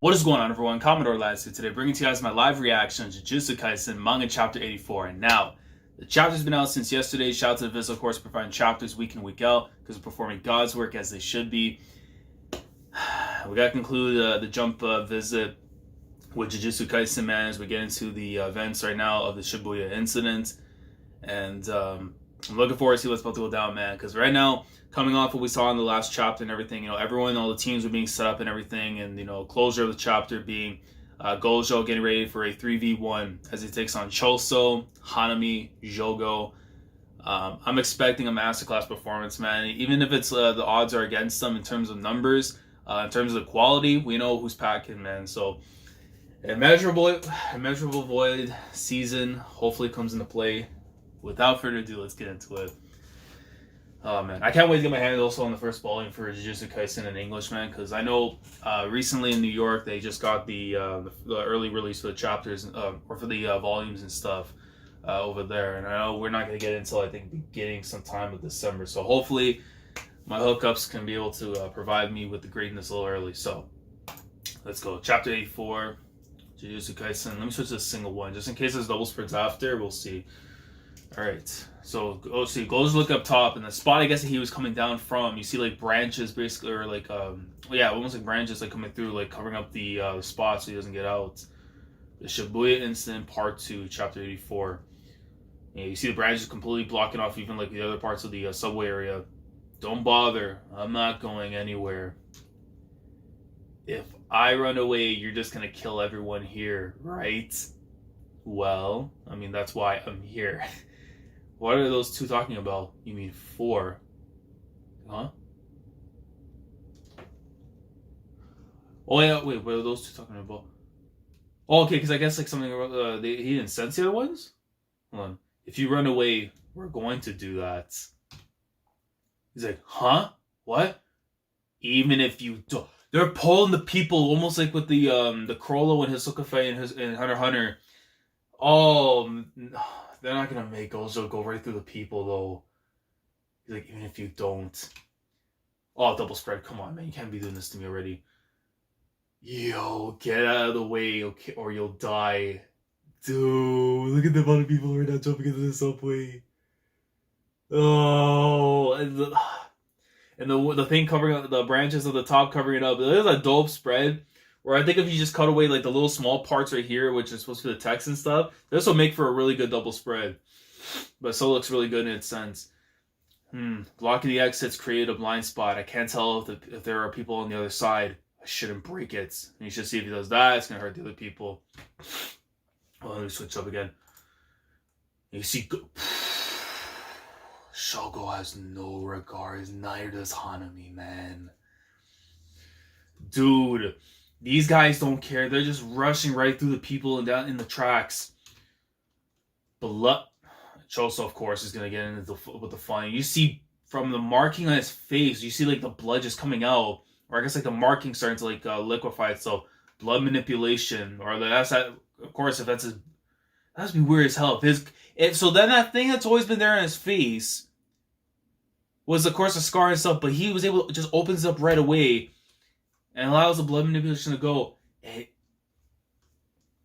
What is going on, everyone? Commodore Lads here today, bringing to you guys my live reaction to Jujutsu Kaisen manga chapter 84. And now, the chapter's been out since yesterday. Shout out to the Viz, of course, for providing chapters week in, week out, because they're performing God's work as they should be. We gotta conclude the jump visit with Jujutsu Kaisen, man, as we get into the events right now of the Shibuya incident. And I'm looking forward to see what's about to go down, man, because right now, coming off what we saw in the last chapter and everything, everyone, all the teams were being set up and everything, and, closure of the chapter being Gojo getting ready for a 3v1 as he takes on Choso, Hanami, Jogo. I'm expecting a masterclass performance, man. Even if it's the odds are against them in terms of numbers, in terms of the quality, we know who's packing, man. So, immeasurable void season hopefully comes into play. Without further ado, let's get into it. Oh man, I can't wait to get my hands also on the first volume for Jujutsu Kaisen in English, man, because I know recently in New York they just got the early release for the chapters or for the volumes and stuff over there, and I know we're not going to get it until I think beginning sometime of December. So hopefully my hookups can be able to provide me with the greatness a little early. So let's go, chapter 84, Jujutsu Kaisen. Let me switch to a single one just in case there's double spreads after. We'll see. All right, so Gojo look up top, and the spot I guess that he was coming down from, you see like branches basically, or like almost like branches like coming through, like covering up the spot so he doesn't get out. The Shibuya incident, part 2, chapter 84. Yeah, you see the branches completely blocking off even like the other parts of the subway area. Don't bother, I'm not going anywhere. If I run away, you're just gonna kill everyone here, right? Well, I mean that's why I'm here. What are those two talking about? You mean 4? Huh? Oh yeah, wait, what are those two talking about? Oh, okay, because I guess like something he didn't sense the other ones? Hold on. If you run away, we're going to do that. He's like, huh? What? Even if you don't. They're pulling the people almost like with the Crollo and Hisoka and Hunter x Hunter. Oh, they're not gonna make Gojo go right through the people though. He's like, even if you don't. Oh, double spread. Come on, man. You can't be doing this to me already. Yo, get out of the way, okay, or you'll die. Dude, look at the amount of people right now jumping into the subway. Oh, and the thing covering up the branches of the top covering it up. There's a dope spread. Where I think if you just cut away like the little small parts right here, which is supposed to be the text and stuff, this will make for a really good double spread. But it still looks really good in its sense. Blocking the exits created a blind spot. I can't tell if there are people on the other side. I shouldn't break it. And you should see if he does that, it's going to hurt the other people. Oh, let me switch up again. You see, Shogo has no regards. Neither does Hanami, man. Dude. These guys don't care. They're just rushing right through the people and down in the tracks. Blood. Choso, of course, is going to get into with the fun. You see from the marking on his face, you see like the blood just coming out. Or I guess like the marking starting to like liquefy itself. Blood manipulation. Or that's that. Of course, if that's his... That must be weird as hell. So then that thing that's always been there on his face was, of course, a scar and stuff. But he was able to just opens up right away. And allows the blood manipulation to go.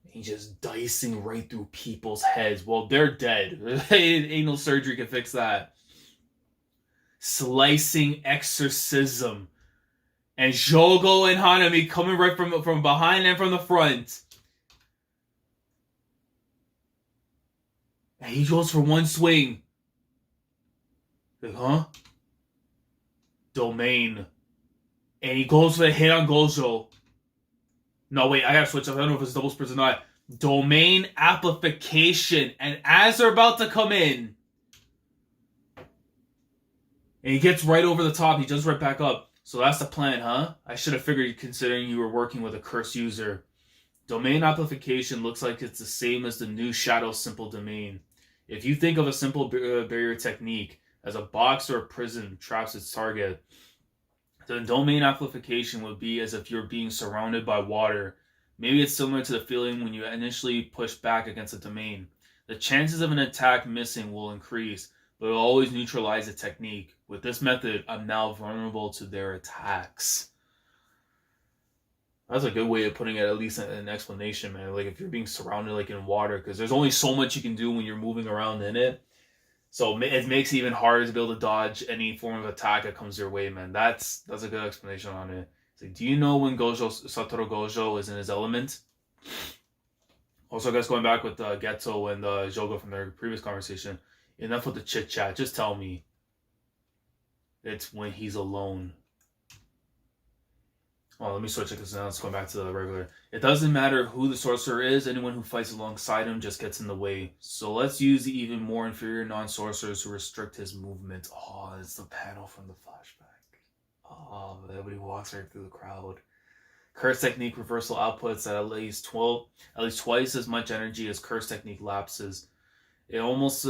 He's just dicing right through people's heads. Well, they're dead. Ain't no surgery can fix that. Slicing exorcism. And Jogo and Hanami coming right from behind and from the front. And he goes for one swing. Like, huh? Domain. And he goes for the hit on Gojo. No, wait, I gotta switch up. I don't know if it's double spreads or not. Domain amplification. And as they're about to come in, and he gets right over the top, he jumps right back up. So that's the plan, huh? I should have figured considering you were working with a curse user. Domain amplification looks like it's the same as the new Shadow Simple Domain. If you think of a simple barrier technique as a box or a prison traps its target, the domain amplification would be as if you're being surrounded by water. Maybe it's similar to the feeling when you initially push back against a domain. The chances of an attack missing will increase, but it will always neutralize the technique. With this method, I'm now vulnerable to their attacks. That's a good way of putting it, at least an explanation, man. Like if you're being surrounded like in water, because there's only so much you can do when you're moving around in it. So it makes it even harder to be able to dodge any form of attack that comes your way, man. That's a good explanation on it. It's like, do you know when Satoru Gojo is in his element? Also, guys, going back with Geto and Jogo from their previous conversation, enough with the chit chat. Just tell me. It's when he's alone. Oh, let me switch it because now it's going back to the regular. It doesn't matter who the sorcerer is. Anyone who fights alongside him just gets in the way. So let's use the even more inferior non-sorcerers to restrict his movement. Oh, it's the panel from the flashback. Oh, everybody walks right through the crowd. Curse technique reversal outputs at least twice as much energy as curse technique lapses. It's almost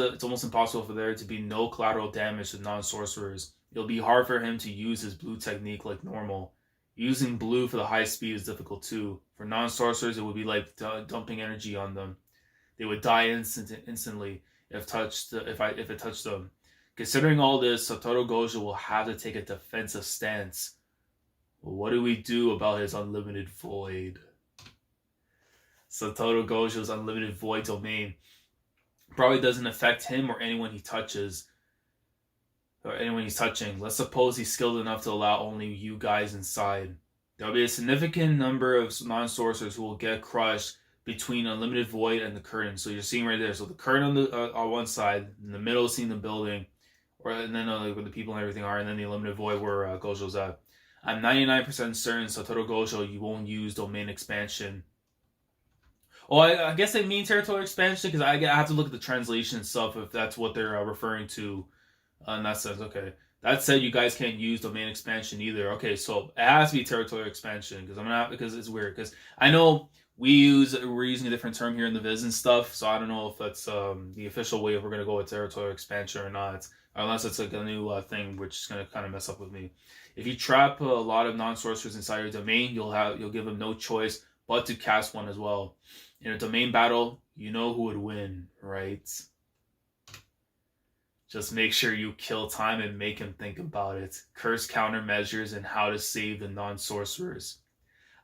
impossible for there to be no collateral damage to non-sorcerers. It'll be hard for him to use his blue technique like normal. Using blue for the high speed is difficult too. For non-sorcerers, it would be like dumping energy on them. They would die instantly if it touched them. Considering all this, Satoru Gojo will have to take a defensive stance. Well, what do we do about his unlimited void? Satoru Gojo's unlimited void domain probably doesn't affect him or anyone he touches. Or anyone he's touching. Let's suppose he's skilled enough to allow only you guys inside. There'll be a significant number of non-sorcerers who will get crushed between Unlimited Void and the curtain. So you're seeing right there. So the curtain on one side, in the middle, seeing the building, and then where the people and everything are, and then the Unlimited Void where Gojo's at. I'm 99% certain Satoru Gojo, you won't use domain expansion. Oh, I guess they mean territory expansion because I have to look at the translation stuff if that's what they're referring to. In that sense, okay. That said, you guys can't use domain expansion either. Okay, so it has to be territory expansion because it's weird. Because I know we're using a different term here in the Viz and stuff, so I don't know if that's the official way if we're gonna go with territory expansion or not, unless it's like a new thing, which is gonna kind of mess up with me. If you trap a lot of non-sorcerers inside your domain, you'll give them no choice but to cast one as well. In a domain battle, you know who would win, right? Just make sure you kill time and make him think about it. Curse countermeasures and how to save the non-sorcerers.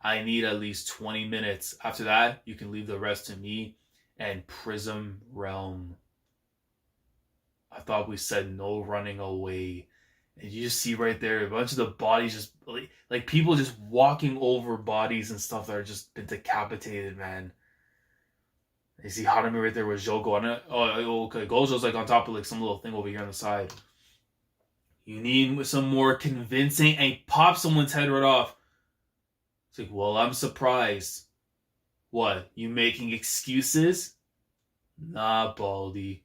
I need at least 20 minutes. After that, you can leave the rest to me and Prism Realm. I thought we said no running away. And you just see right there a bunch of the bodies just like people just walking over bodies and stuff that are just been decapitated, man. You see Hanami right there with Jogo on it. Oh, okay. Gojo's like on top of like some little thing over here on the side. You need some more convincing and pop someone's head right off. It's like, well, I'm surprised. What? You making excuses? Nah, Baldy.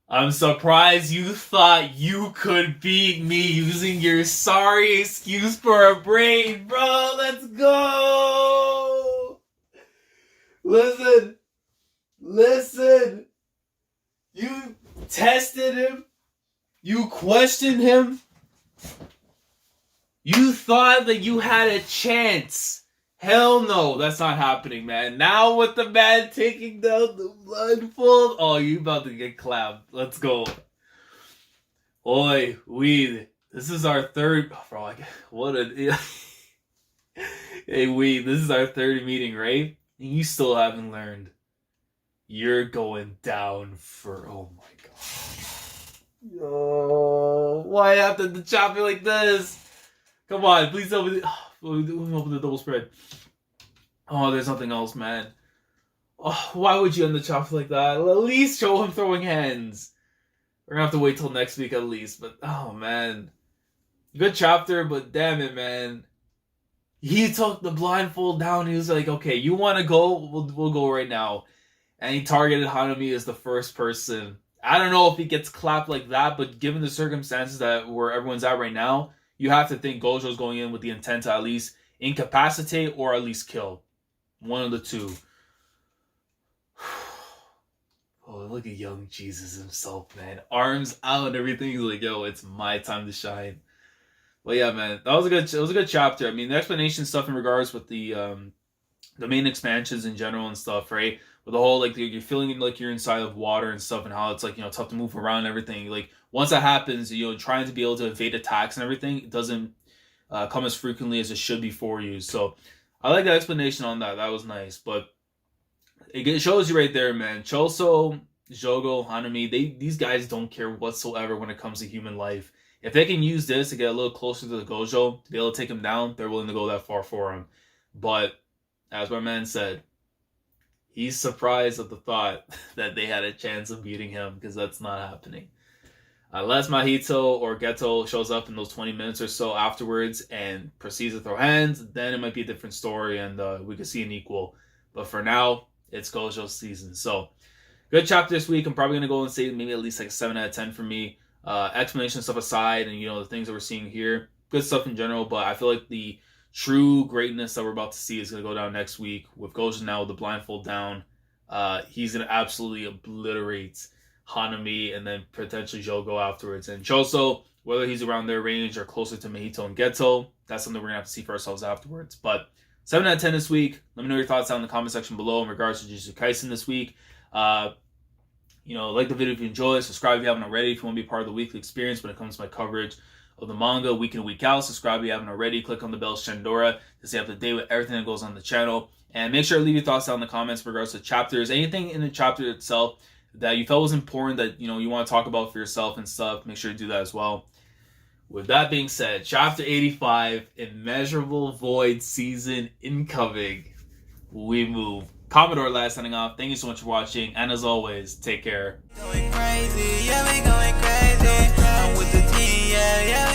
I'm surprised you thought you could beat me using your sorry excuse for a brain, bro. Let's go. Listen. You tested him. You questioned him. You thought that you had a chance. Hell no, that's not happening, man. Now with the man taking down the blindfold, oh, you about to get clapped. Let's go. Oi, weed. This is our third. Oh, bro, what a. Hey, weed. This is our third meeting, right? And you still haven't learned. You're going down for. Oh my god. Yo, why after the chop it like this? Come on, please tell me. Open the double spread. Oh, there's nothing else, man. Oh, why would you end the chop like that? At least show him throwing hands. We're gonna have to wait till next week at least. But oh man, good chapter. But damn it, man. He took the blindfold down. He was like, "Okay, you want to go? We'll go right now." And he targeted Hanami as the first person. I don't know if he gets clapped like that, but given the circumstances that where everyone's at right now, you have to think Gojo's going in with the intent to at least incapacitate or at least kill. One of the two. Oh, look at young Jesus himself, man. Arms out and everything. He's like, yo, it's my time to shine. But yeah, man, it was a good chapter. I mean, the explanation stuff in regards with the main expansions in general and stuff, right? With the whole, like, you're feeling like you're inside of water and stuff and how it's, like, tough to move around and everything. Like, once that happens, trying to be able to evade attacks and everything, it doesn't come as frequently as it should be for you. So I like the explanation on that. That was nice. But it shows you right there, man. Choso, Jogo, Hanami, these guys don't care whatsoever when it comes to human life. If they can use this to get a little closer to the Gojo, to be able to take him down, they're willing to go that far for him. But as my man said, he's surprised at the thought that they had a chance of beating him, because that's not happening. Unless Mahito or Geto shows up in those 20 minutes or so afterwards and proceeds to throw hands, then it might be a different story and we could see an equal. But for now, it's Gojo's season. So, good chapter this week. I'm probably going to go and say maybe at least like a 7 out of 10 for me. Explanation stuff aside, and the things that we're seeing here, good stuff in general, but I feel like the true greatness that we're about to see is going to go down next week with Gojo now with the blindfold down. He's going to absolutely obliterate Hanami and then potentially Jogo afterwards. And Choso, whether he's around their range or closer to Mahito and Geto, that's something we're going to have to see for ourselves afterwards. But 7 out of 10 this week. Let me know your thoughts down in the comment section below in regards to Jujutsu Kaisen this week. Like the video if you enjoy, subscribe if you haven't already, if you want to be part of the weekly experience when it comes to my coverage of the manga week in, week out. Subscribe if you haven't already. Click on the bell Shandora to stay up to date with everything that goes on the channel. And make sure to leave your thoughts down in the comments in regards to chapters. Anything in the chapter itself that you felt was important that you want to talk about for yourself and stuff, make sure to do that as well. With that being said, chapter 85, Immeasurable Void season incoming. We move. Commodore last signing off. Thank you so much for watching, and as always, take care. Going crazy, yeah, we going crazy. I'm with the team, yeah, yeah.